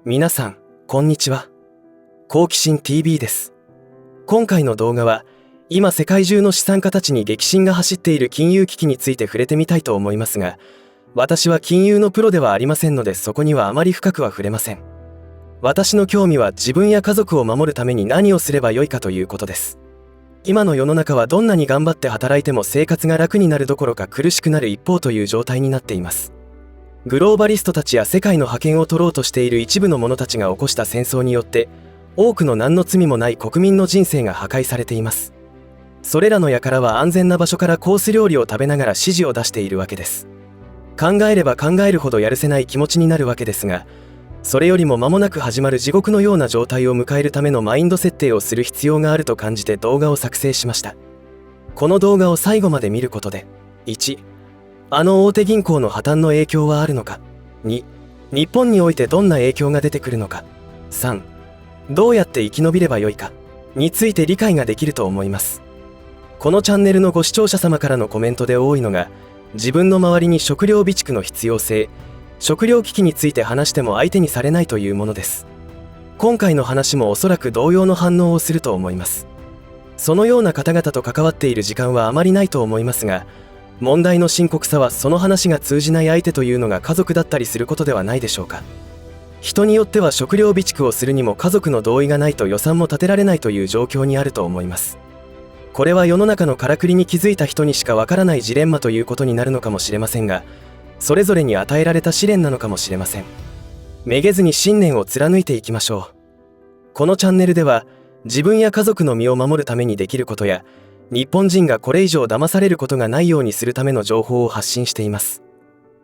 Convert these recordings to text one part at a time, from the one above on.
皆さん、こんにちは。好奇心 TV です。今回の動画は、今世界中の資産家たちに激震が走っている金融危機について触れてみたいと思いますが、私は金融のプロではありませんので、そこにはあまり深くは触れません。私の興味は自分や家族を守るために何をすればよいかということです。今の世の中はどんなに頑張って働いても生活が楽になるどころか苦しくなる一方という状態になっています。グローバリストたちや世界の覇権を取ろうとしている一部の者たちが起こした戦争によって、多くの何の罪もない国民の人生が破壊されています。それらの輩は安全な場所からコース料理を食べながら指示を出しているわけです。考えれば考えるほどやるせない気持ちになるわけですが、それよりも間もなく始まる地獄のような状態を迎えるためのマインド設定をする必要があると感じて動画を作成しました。この動画を最後まで見ることで、1、あの大手銀行の破綻の影響はあるのか。2、日本においてどんな影響が出てくるのか。3、どうやって生き延びればよいかについて理解ができると思います。このチャンネルのご視聴者様からのコメントで多いのが、自分の周りに食料備蓄の必要性、食料危機について話しても相手にされないというものです。今回の話もおそらく同様の反応をすると思います。そのような方々と関わっている時間はあまりないと思いますが、問題の深刻さはその話が通じない相手というのが家族だったりすることではないでしょうか。人によっては食料備蓄をするにも家族の同意がないと予算も立てられないという状況にあると思います。これは世の中のからくりに気づいた人にしかわからないジレンマということになるのかもしれませんが、それぞれに与えられた試練なのかもしれません。めげずに信念を貫いていきましょう。このチャンネルでは、自分や家族の身を守るためにできることや、日本人がこれ以上騙されることがないようにするための情報を発信しています。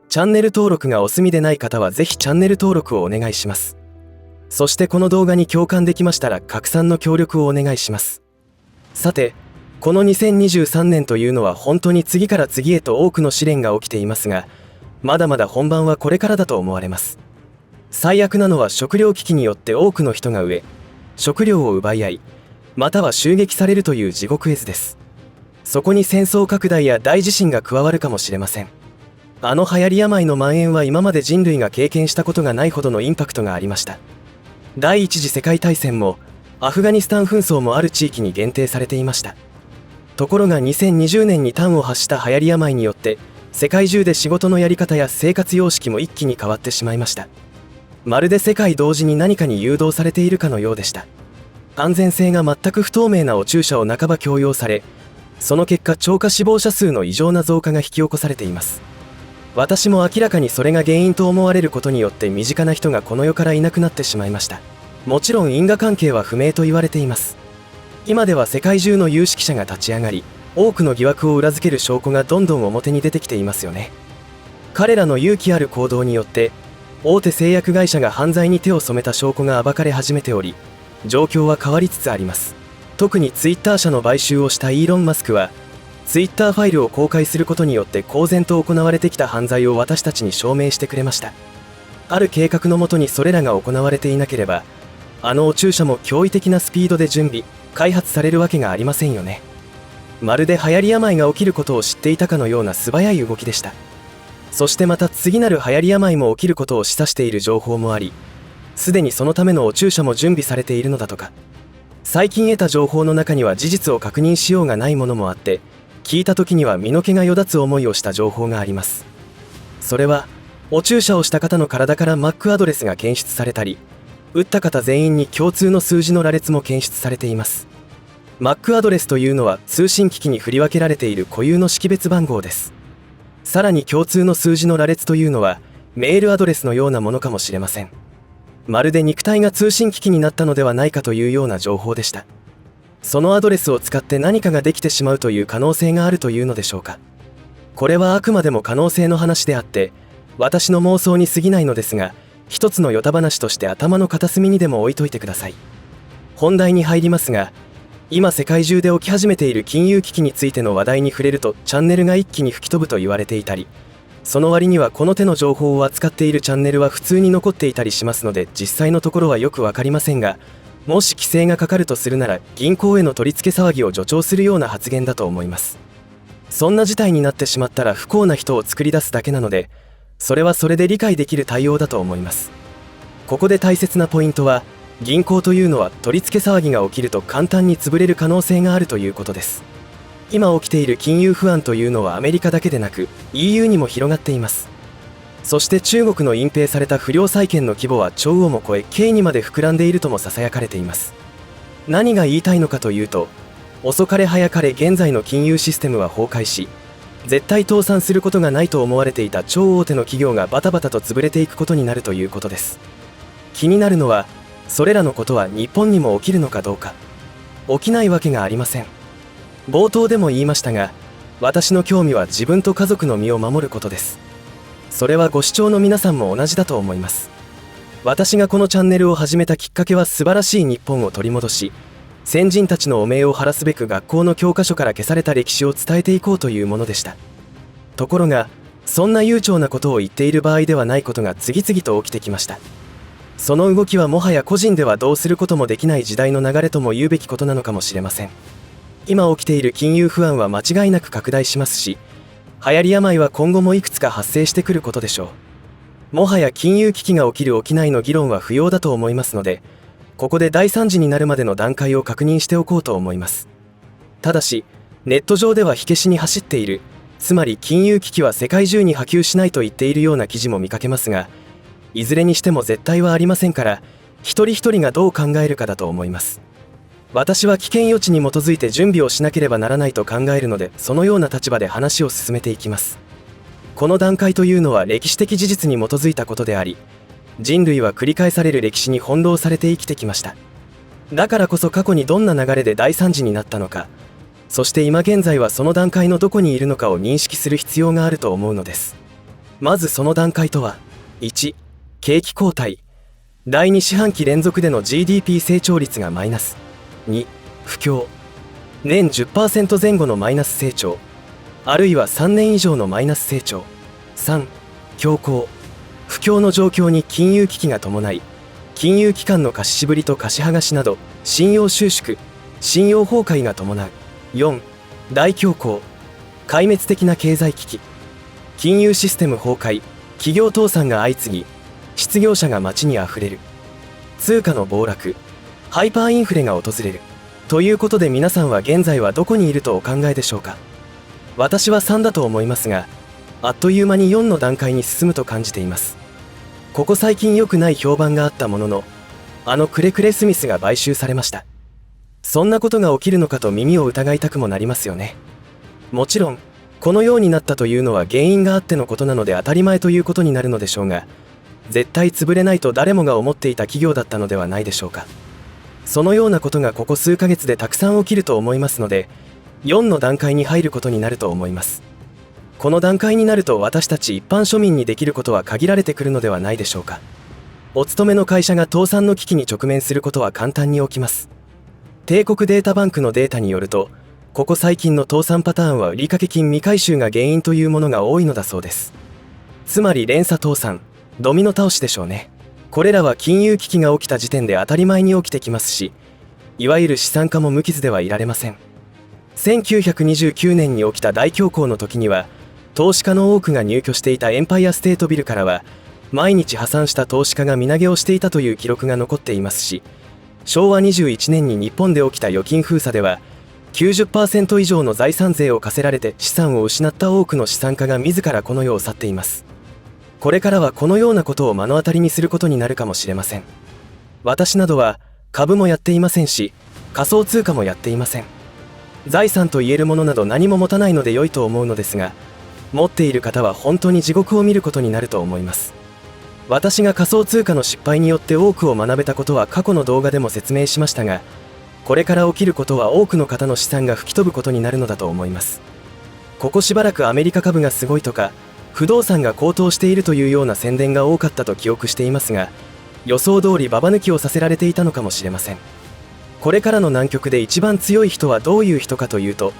チャンネル登録がお済みでない方はぜひチャンネル登録をお願いします。そしてこの動画に共感できましたら拡散の協力をお願いします。さて、この2023年というのは本当に次から次へと多くの試練が起きていますが、まだまだ本番はこれからだと思われます。最悪なのは食料危機によって多くの人が飢え、食料を奪い合い、または襲撃されるという地獄絵図です。そこに戦争拡大や大地震が加わるかもしれません。あの流行り病の蔓延は今まで人類が経験したことがないほどのインパクトがありました。第一次世界大戦もアフガニスタン紛争もある地域に限定されていました。ところが2020年に端を発した流行り病によって世界中で仕事のやり方や生活様式も一気に変わってしまいました。まるで世界同時に何かに誘導されているかのようでした。安全性が全く不透明なお注射を半ば強要され、その結果超過死亡者数の異常な増加が引き起こされています。私も明らかにそれが原因と思われることによって身近な人がこの世からいなくなってしまいました。もちろん因果関係は不明と言われています。今では世界中の有識者が立ち上がり、多くの疑惑を裏付ける証拠がどんどん表に出てきていますよね。彼らの勇気ある行動によって大手製薬会社が犯罪に手を染めた証拠が暴かれ始めており、状況は変わりつつあります。特にツイッター社の買収をしたイーロン・マスクは、ツイッターファイルを公開することによって公然と行われてきた犯罪を私たちに証明してくれました。ある計画のもとにそれらが行われていなければ、あのお注射も驚異的なスピードで準備、開発されるわけがありませんよね。まるで流行り病が起きることを知っていたかのような素早い動きでした。そしてまた次なる流行り病も起きることを示唆している情報もあり、すでにそのためのお注射も準備されているのだとか。最近得た情報の中には事実を確認しようがないものもあって、聞いた時には身の毛がよだつ思いをした情報があります。それはお注射をした方の体から MAC アドレスが検出されたり、打った方全員に共通の数字の羅列も検出されています。MAC アドレスというのは通信機器に振り分けられている固有の識別番号です。さらに共通の数字の羅列というのはメールアドレスのようなものかもしれません。まるで肉体が通信機器になったのではないかというような情報でした。そのアドレスを使って何かができてしまうという可能性があるというのでしょうか。これはあくまでも可能性の話であって、私の妄想に過ぎないのですが、一つのヨタ話として頭の片隅にでも置いといてください。本題に入りますが、今世界中で起き始めている金融危機についての話題に触れるとチャンネルが一気に吹き飛ぶと言われていたり、その割にはこの手の情報を扱っているチャンネルは普通に残っていたりしますので、実際のところはよくわかりませんが、もし規制がかかるとするなら銀行への取り付け騒ぎを助長するような発言だと思います。そんな事態になってしまったら不幸な人を作り出すだけなので、それはそれで理解できる対応だと思います。ここで大切なポイントは、銀行というのは取り付け騒ぎが起きると簡単に潰れる可能性があるということです。今起きている金融不安というのはアメリカだけでなく EU にも広がっています。そして中国の隠蔽された不良債権の規模は兆をも超えKにまで膨らんでいるともささやかれています。何が言いたいのかというと、遅かれ早かれ現在の金融システムは崩壊し、絶対倒産することがないと思われていた超大手の企業がバタバタと潰れていくことになるということです。気になるのは、それらのことは日本にも起きるのかどうか。起きないわけがありません。冒頭でも言いましたが、私の興味は自分と家族の身を守ることです。それはご視聴の皆さんも同じだと思います。私がこのチャンネルを始めたきっかけは素晴らしい日本を取り戻し、先人たちの汚名を晴らすべく学校の教科書から消された歴史を伝えていこうというものでした。ところが、そんな悠長なことを言っている場合ではないことが次々と起きてきました。その動きはもはや個人ではどうすることもできない時代の流れとも言うべきことなのかもしれません。今起きている金融不安は間違いなく拡大しますし、流行り病は今後もいくつか発生してくることでしょう。もはや金融危機が起きる起きないの議論は不要だと思いますので、ここで大惨事になるまでの段階を確認しておこうと思います。ただし、ネット上では火消しに走っている、つまり金融危機は世界中に波及しないと言っているような記事も見かけますが、いずれにしても絶対はありませんから、一人一人がどう考えるかだと思います。私は危険予知に基づいて準備をしなければならないと考えるので、そのような立場で話を進めていきます。この段階というのは歴史的事実に基づいたことであり、人類は繰り返される歴史に翻弄されて生きてきました。だからこそ過去にどんな流れで大惨事になったのか、そして今現在はその段階のどこにいるのかを認識する必要があると思うのです。まずその段階とは、1、景気後退。第2四半期連続での GDP 成長率がマイナス。2、不況。年 10% 前後のマイナス成長、あるいは3年以上のマイナス成長。3、恐慌。不況の状況に金融危機が伴い、金融機関の貸し渋りと貸し剥がしなど信用収縮、信用崩壊が伴う。4、大恐慌。壊滅的な経済危機。金融システム崩壊、企業倒産が相次ぎ、失業者が街にあふれる。通貨の暴落、ハイパーインフレが訪れる。ということで皆さんは現在はどこにいるとお考えでしょうか。私は3だと思いますが、あっという間に4の段階に進むと感じています。ここ最近良くない評判があったものの、あのクレクレスミスが買収されました。そんなことが起きるのかと耳を疑いたくもなりますよね。もちろん、このようになったというのは原因があってのことなので当たり前ということになるのでしょうが、絶対潰れないと誰もが思っていた企業だったのではないでしょうか。そのようなことがここ数ヶ月でたくさん起きると思いますので、4の段階に入ることになると思います。この段階になると私たち一般庶民にできることは限られてくるのではないでしょうか。お勤めの会社が倒産の危機に直面することは簡単に起きます。帝国データバンクのデータによると、ここ最近の倒産パターンは売掛金未回収が原因というものが多いのだそうです。つまり連鎖倒産、ドミノ倒しでしょうね。これらは金融危機が起きた時点で当たり前に起きてきますし、いわゆる資産家も無傷ではいられません。1929年に起きた大恐慌の時には、投資家の多くが入居していたエンパイアステートビルからは、毎日破産した投資家が身投げをしていたという記録が残っていますし、昭和21年に日本で起きた預金封鎖では、90% 以上の財産税を課せられて資産を失った多くの資産家が自らこの世を去っています。これからはこのようなことを目の当たりにすることになるかもしれません。私などは株もやっていませんし、仮想通貨もやっていません。財産と言えるものなど何も持たないので良いと思うのですが、持っている方は本当に地獄を見ることになると思います。私が仮想通貨の失敗によって多くを学べたことは過去の動画でも説明しましたが、これから起きることは多くの方の資産が吹き飛ぶことになるのだと思います。ここしばらくアメリカ株がすごいとか、不動産が高騰しているというような宣伝が多かったと記憶していますが、予想通りババ抜きをさせられていたのかもしれません。これからの南極で一番強い人はどういう人かというと、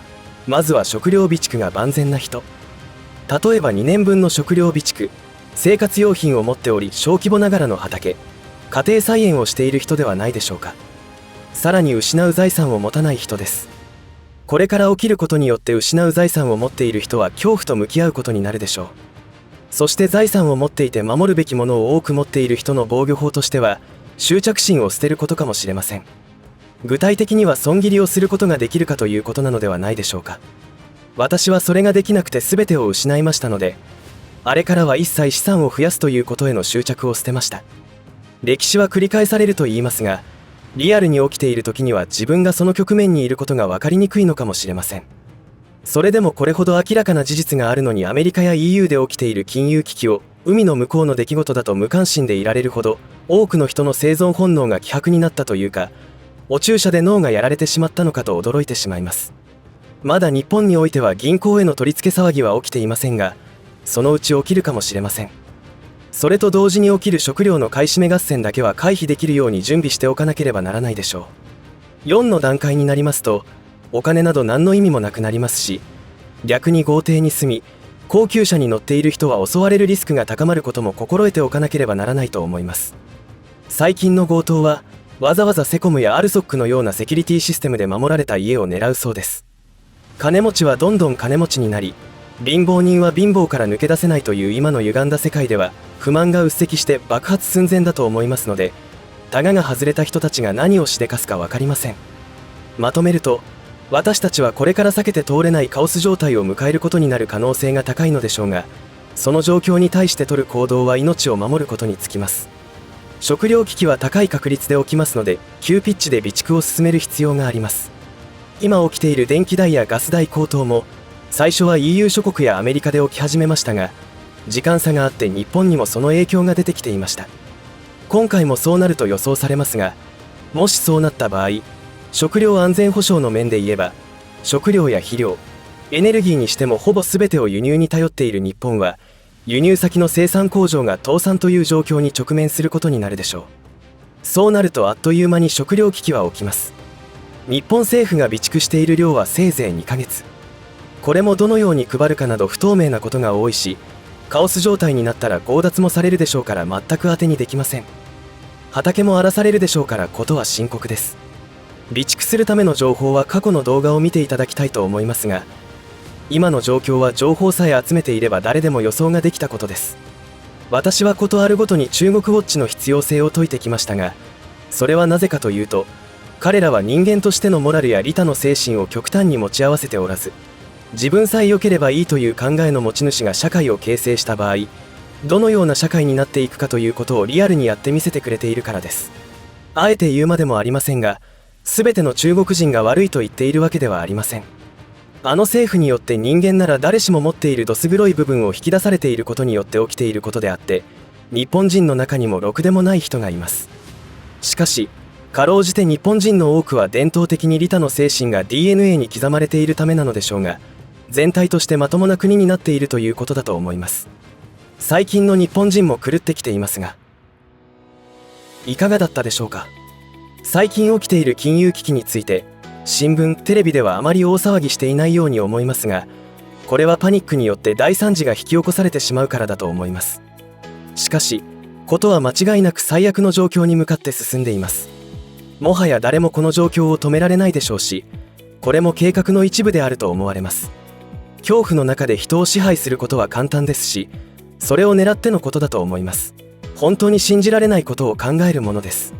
まずは食料備蓄が万全な人。例えば2年分の食料備蓄、生活用品を持っており小規模ながらの畑、家庭菜園をしている人ではないでしょうか。さらに失う財産を持たない人です。これから起きることによって失う財産を持っている人は恐怖と向き合うことになるでしょう。そして財産を持っていて守るべきものを多く持っている人の防御法としては、執着心を捨てることかもしれません。具体的には損切りをすることができるかということなのではないでしょうか。私はそれができなくて全てを失いましたので、あれからは一切資産を増やすということへの執着を捨てました。歴史は繰り返されると言いますが、リアルに起きている時には自分がその局面にいることが分かりにくいのかもしれません。それでもこれほど明らかな事実があるのに、アメリカや EU で起きている金融危機を海の向こうの出来事だと無関心でいられるほど、多くの人の生存本能が希薄になったというか、お注射で脳がやられてしまったのかと驚いてしまいます。まだ日本においては銀行への取り付け騒ぎは起きていませんが、そのうち起きるかもしれません。それと同時に起きる食料の買い占め合戦だけは回避できるように準備しておかなければならないでしょう。4の段階になりますと、お金など何の意味もなくなりますし、逆に豪邸に住み、高級車に乗っている人は襲われるリスクが高まることも心得ておかなければならないと思います。最近の強盗は、わざわざセコムやアルソックのようなセキュリティシステムで守られた家を狙うそうです。金持ちはどんどん金持ちになり、貧乏人は貧乏から抜け出せないという今の歪んだ世界では、不満が鬱積して爆発寸前だと思いますので、タガが外れた人たちが何をしでかすか分かりません。まとめると、私たちはこれから避けて通れないカオス状態を迎えることになる可能性が高いのでしょうが、その状況に対して取る行動は命を守ることにつきます。食料危機は高い確率で起きますので、急ピッチで備蓄を進める必要があります。今起きている電気代やガス代高騰も、最初は EU 諸国やアメリカで起き始めましたが、時間差があって日本にもその影響が出てきていました。今回もそうなると予想されますが、もしそうなった場合、食料安全保障の面で言えば、食料や肥料、エネルギーにしてもほぼ全てを輸入に頼っている日本は、輸入先の生産工場が倒産という状況に直面することになるでしょう。そうなるとあっという間に食料危機は起きます。日本政府が備蓄している量はせいぜい2ヶ月。これもどのように配るかなど不透明なことが多いし、カオス状態になったら強奪もされるでしょうから全く当てにできません。畑も荒らされるでしょうからことは深刻です。備蓄するための情報は過去の動画を見ていただきたいと思いますが、今の状況は情報さえ集めていれば誰でも予想ができたことです。私はことあるごとに中国ウォッチの必要性を説いてきましたが、それはなぜかというと、彼らは人間としてのモラルや利他の精神を極端に持ち合わせておらず、自分さえ良ければいいという考えの持ち主が社会を形成した場合、どのような社会になっていくかということをリアルにやってみせてくれているからです。あえて言うまでもありませんが、全ての中国人が悪いと言っているわけではありません。あの政府によって人間なら誰しも持っているどす黒い部分を引き出されていることによって起きていることであって、日本人の中にもろくでもない人がいます。しかし、かろうじて日本人の多くは伝統的に利他の精神が DNA に刻まれているためなのでしょうが、全体としてまともな国になっているということだと思います。最近の日本人も狂ってきていますが、いかがだったでしょうか。最近起きている金融危機について、新聞、テレビではあまり大騒ぎしていないように思いますが、これはパニックによって大惨事が引き起こされてしまうからだと思います。しかし、ことは間違いなく最悪の状況に向かって進んでいます。もはや誰もこの状況を止められないでしょうし、これも計画の一部であると思われます。恐怖の中で人を支配することは簡単ですし、それを狙ってのことだと思います。本当に信じられないことを考えるものです。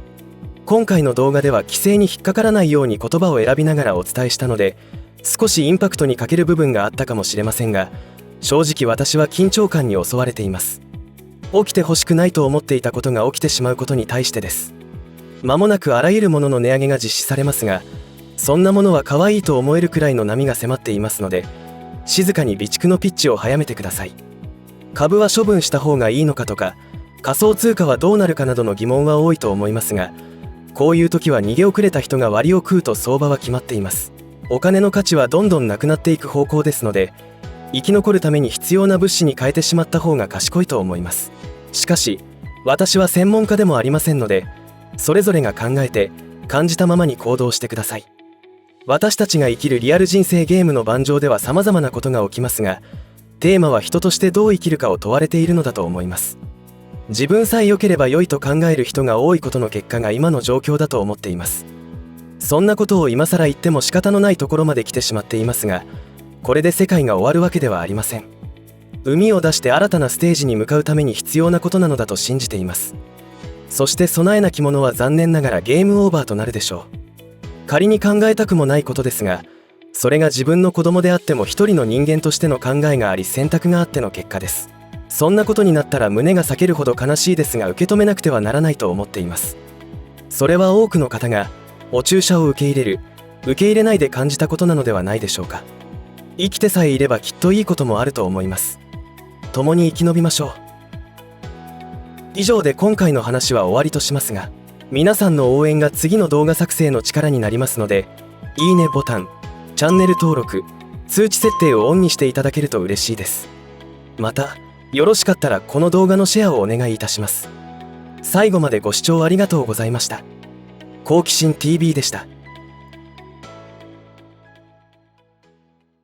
今回の動画では規制に引っかからないように言葉を選びながらお伝えしたので、少しインパクトに欠ける部分があったかもしれませんが、正直私は緊張感に襲われています。起きてほしくないと思っていたことが起きてしまうことに対してです。間もなくあらゆるものの値上げが実施されますが、そんなものは可愛いと思えるくらいの波が迫っていますので、静かに備蓄のピッチを早めてください。株は処分した方がいいのかとか、仮想通貨はどうなるかなどの疑問は多いと思いますが、こういう時は逃げ遅れた人が割を食うと相場は決まっています。お金の価値はどんどんなくなっていく方向ですので、生き残るために必要な物資に変えてしまった方が賢いと思います。しかし、私は専門家でもありませんので、それぞれが考えて感じたままに行動してください。私たちが生きるリアル人生ゲームの盤上では様々なことが起きますが、テーマは人としてどう生きるかを問われているのだと思います。自分さえ良ければ良いと考える人が多いことの結果が今の状況だと思っています。そんなことを今更言っても仕方のないところまで来てしまっていますが、これで世界が終わるわけではありません。膿を出して新たなステージに向かうために必要なことなのだと信じています。そして備えなき者は残念ながらゲームオーバーとなるでしょう。仮に考えたくもないことですが、それが自分の子供であっても一人の人間としての考えがあり選択があっての結果です。そんなことになったら胸が裂けるほど悲しいですが、受け止めなくてはならないと思っています。それは多くの方がお注射を受け入れる、受け入れないで感じたことなのではないでしょうか。生きてさえいればきっといいこともあると思います。共に生き延びましょう。以上で今回の話は終わりとしますが、皆さんの応援が次の動画作成の力になりますので、いいねボタン、チャンネル登録、通知設定をオンにしていただけると嬉しいです。また、よろしかったらこの動画のシェアをお願いいたします。最後までご視聴ありがとうございました。好奇心 TV でした。